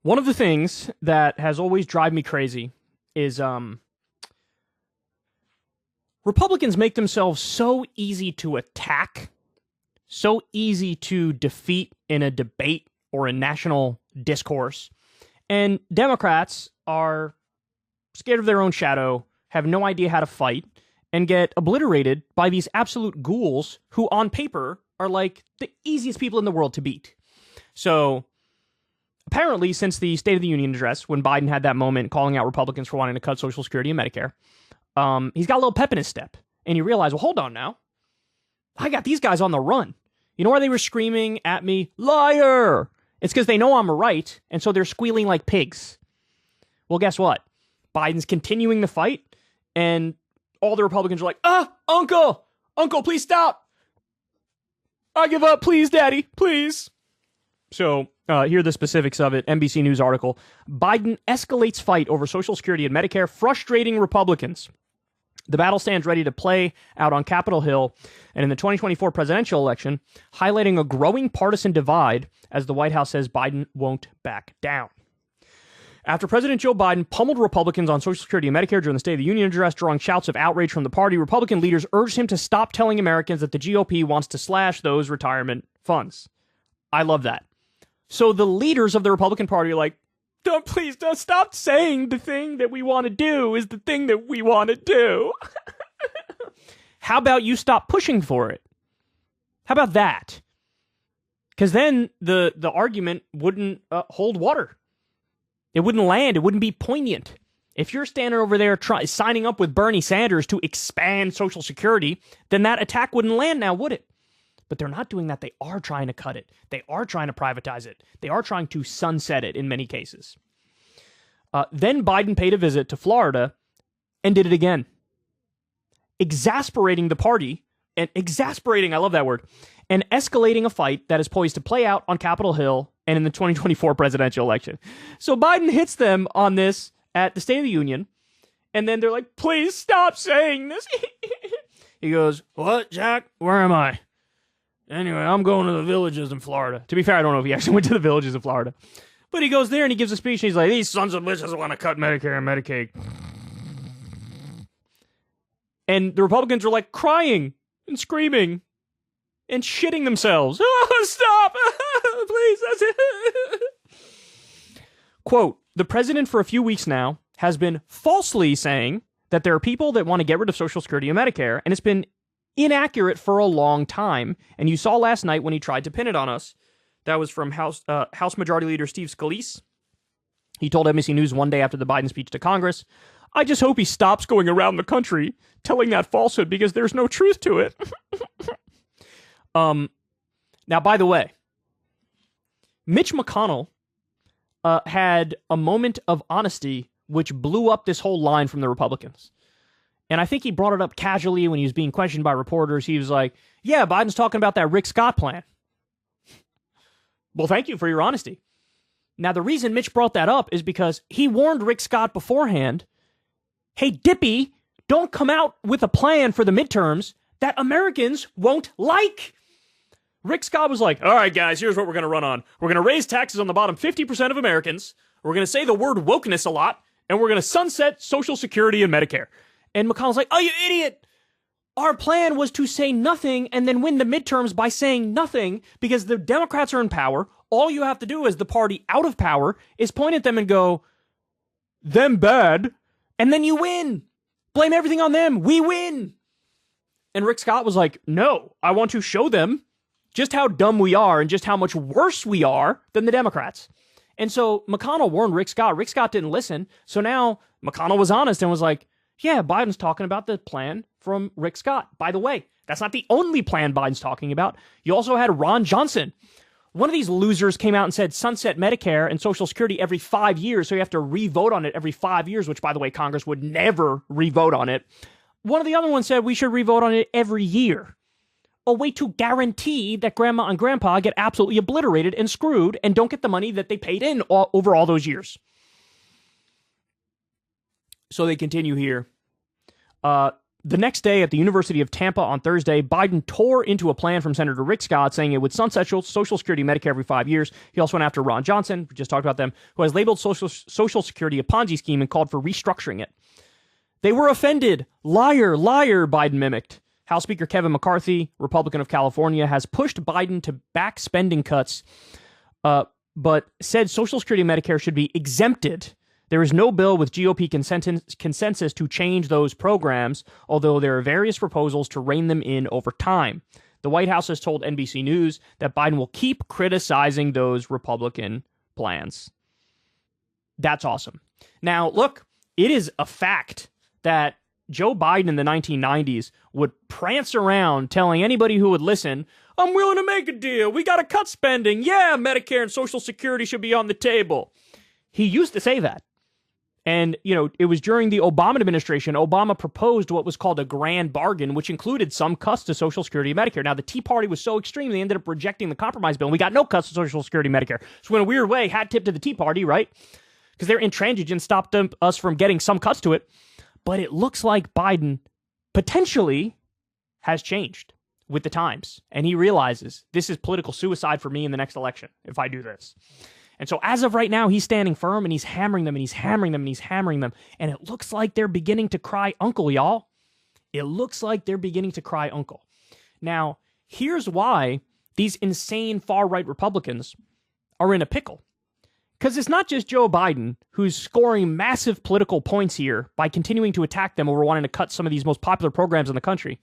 One of the things that has always driven me crazy is Republicans make themselves so easy to attack, so easy to defeat in a debate or a national discourse, and Democrats are scared of their own shadow, have no idea how to fight, and get obliterated by these absolute ghouls who, on paper, are like the easiest people in the world to beat. So, apparently, since the State of the Union address, when Biden had that moment calling out Republicans for wanting to cut Social Security and Medicare, he's got a little pep in his step. And he realized, well, hold on now. I got these guys on the run. You know why they were screaming at me, liar? It's because they know I'm right, and so they're squealing like pigs. Well, guess what? Biden's continuing the fight, and all the Republicans are like, Uncle, please stop. I give up, please, Daddy, please. So, here are the specifics of it. NBC News article. Biden escalates fight over Social Security and Medicare, frustrating Republicans. The battle stands ready to play out on Capitol Hill and in the 2024 presidential election, highlighting a growing partisan divide as the White House says Biden won't back down. After President Joe Biden pummeled Republicans on Social Security and Medicare during the State of the Union address, drawing shouts of outrage from the party, Republican leaders urged him to stop telling Americans that the GOP wants to slash those retirement funds. I love that. So the leaders of the Republican Party are like, please don't stop saying the thing that we want to do is the thing that we want to do. How about you stop pushing for it? How about that? Because then the argument wouldn't hold water. It wouldn't land. It wouldn't be poignant. If you're standing over there signing up with Bernie Sanders to expand Social Security, then that attack wouldn't land now, would it? But they're not doing that. They are trying to cut it. They are trying to privatize it. They are trying to sunset it in many cases. Then Biden paid a visit to Florida and did it again. Exasperating the party, and exasperating, I love that word, and escalating a fight that is poised to play out on Capitol Hill and in the 2024 presidential election. So Biden hits them on this at the State of the Union, and then they're like, please stop saying this. He goes, what, Jack? Where am I? Anyway, I'm going to the villages in Florida. To be fair, I don't know if he actually went to the villages in Florida. But he goes there and he gives a speech and he's like, these sons of bitches want to cut Medicare and Medicaid. And the Republicans are like crying and screaming and shitting themselves. Oh, stop! Please, that's it. Quote, the president for a few weeks now has been falsely saying that there are people that want to get rid of Social Security and Medicare, and it's been inaccurate for a long time. And you saw last night when he tried to pin it on us. That was from House Majority Leader Steve Scalise. He told NBC News one day after the Biden speech to Congress, I just hope he stops going around the country telling that falsehood because there's no truth to it. Now, by the way, Mitch McConnell had a moment of honesty which blew up this whole line from the Republicans. And I think he brought it up casually when he was being questioned by reporters. He was like, yeah, Biden's talking about that Rick Scott plan. Well, thank you for your honesty. Now, the reason Mitch brought that up is because he warned Rick Scott beforehand, hey, Dippy, don't come out with a plan for the midterms that Americans won't like. Rick Scott was like, all right, guys, here's what we're going to run on. We're going to raise taxes on the bottom 50% of Americans. We're going to say the word wokeness a lot, and we're going to sunset Social Security and Medicare. And McConnell's like, oh, you idiot. Our plan was to say nothing and then win the midterms by saying nothing because the Democrats are in power. All you have to do as the party out of power is point at them and go, them bad, and then you win. Blame everything on them. We win. And Rick Scott was like, no, I want to show them just how dumb we are and just how much worse we are than the Democrats. And so McConnell warned Rick Scott. Rick Scott didn't listen. So now McConnell was honest and was like, yeah, Biden's talking about the plan from Rick Scott. By the way, that's not the only plan Biden's talking about. You also had Ron Johnson. One of these losers came out and said sunset Medicare and Social Security every 5 years, so you have to re-vote on it every 5 years, which, by the way, Congress would never re-vote on it. One of the other ones said we should re-vote on it every year. A way to guarantee that grandma and grandpa get absolutely obliterated and screwed and don't get the money that they paid in over all those years. So they continue here. The next day at the University of Tampa on Thursday, Biden tore into a plan from Senator Rick Scott saying it would sunset Social Security Medicare every 5 years. He also went after Ron Johnson, we just talked about them, who has labeled Social Security a Ponzi scheme and called for restructuring it. They were offended. Liar, liar, Biden mimicked. House Speaker Kevin McCarthy, Republican of California, has pushed Biden to back spending cuts, but said Social Security and Medicare should be exempted. There is no bill with GOP consensus to change those programs, although there are various proposals to rein them in over time. The White House has told NBC News that Biden will keep criticizing those Republican plans. That's awesome. Now, look, it is a fact that Joe Biden in the 1990s would prance around telling anybody who would listen, I'm willing to make a deal. We got to cut spending. Yeah, Medicare and Social Security should be on the table. He used to say that. And, it was during the Obama administration, Obama proposed what was called a grand bargain, which included some cuts to Social Security and Medicare. Now, the Tea Party was so extreme, they ended up rejecting the compromise bill, and we got no cuts to Social Security and Medicare. So in a weird way, hat tip to the Tea Party, right? Because their intransigence stopped us from getting some cuts to it. But it looks like Biden potentially has changed with the times. And he realizes this is political suicide for me in the next election if I do this. And so as of right now, he's standing firm and he's hammering them and he's hammering them and he's hammering them. And it looks like they're beginning to cry uncle, y'all. It looks like they're beginning to cry uncle. Now, here's why these insane far-right Republicans are in a pickle. Because it's not just Joe Biden who's scoring massive political points here by continuing to attack them over wanting to cut some of these most popular programs in the country,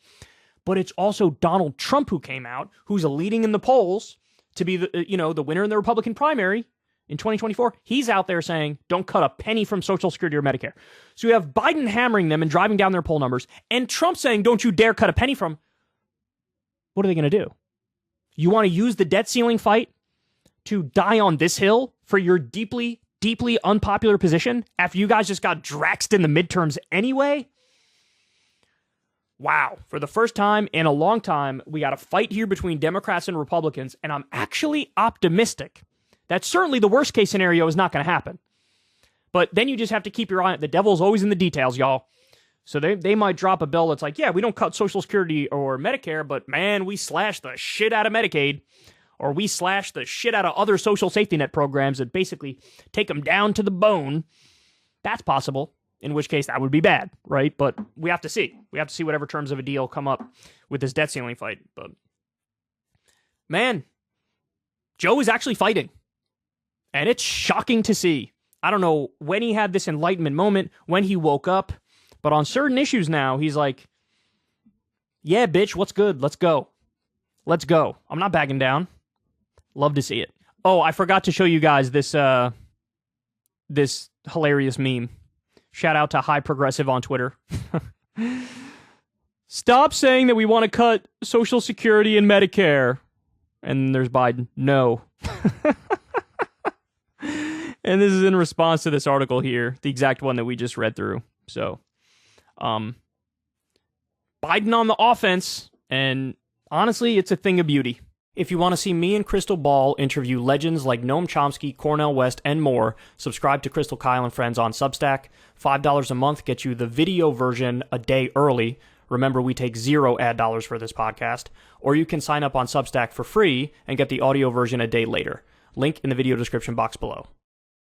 but it's also Donald Trump who came out, who's leading in the polls to be the winner in the Republican primary in 2024. He's out there saying, don't cut a penny from Social Security or Medicare. So you have Biden hammering them and driving down their poll numbers, and Trump saying, don't you dare cut a penny from. What are they going to do? You want to use the debt ceiling fight to die on this hill for your deeply, deeply unpopular position after you guys just got draxed in the midterms anyway? Wow. For the first time in a long time, we got a fight here between Democrats and Republicans, and I'm actually optimistic that certainly the worst case scenario is not going to happen. But then you just have to keep your eye on the devil's always in the details, y'all. So they might drop a bill that's like, yeah, we don't cut Social Security or Medicare, but man, we slash the shit out of Medicaid. Or we slash the shit out of other social safety net programs that basically take them down to the bone. That's possible, in which case that would be bad, right? But we have to see. We have to see whatever terms of a deal come up with this debt ceiling fight. But man, Joe is actually fighting. And it's shocking to see. I don't know when he had this enlightenment moment, when he woke up, but on certain issues now, he's like, yeah, bitch, what's good? Let's go. Let's go. I'm not backing down. Love to see it. Oh, I forgot to show you guys this this hilarious meme. Shout out to High Progressive on Twitter. Stop saying that we want to cut Social Security and Medicare. And there's Biden. No. And this is in response to this article here, the exact one that we just read through. So, Biden on the offense, and honestly, it's a thing of beauty. If you want to see me and Crystal Ball interview legends like Noam Chomsky, Cornel West, and more, subscribe to Crystal, Kyle, and Friends on Substack. $5 a month gets you the video version a day early. Remember, we take zero ad dollars for this podcast. Or you can sign up on Substack for free and get the audio version a day later. Link in the video description box below.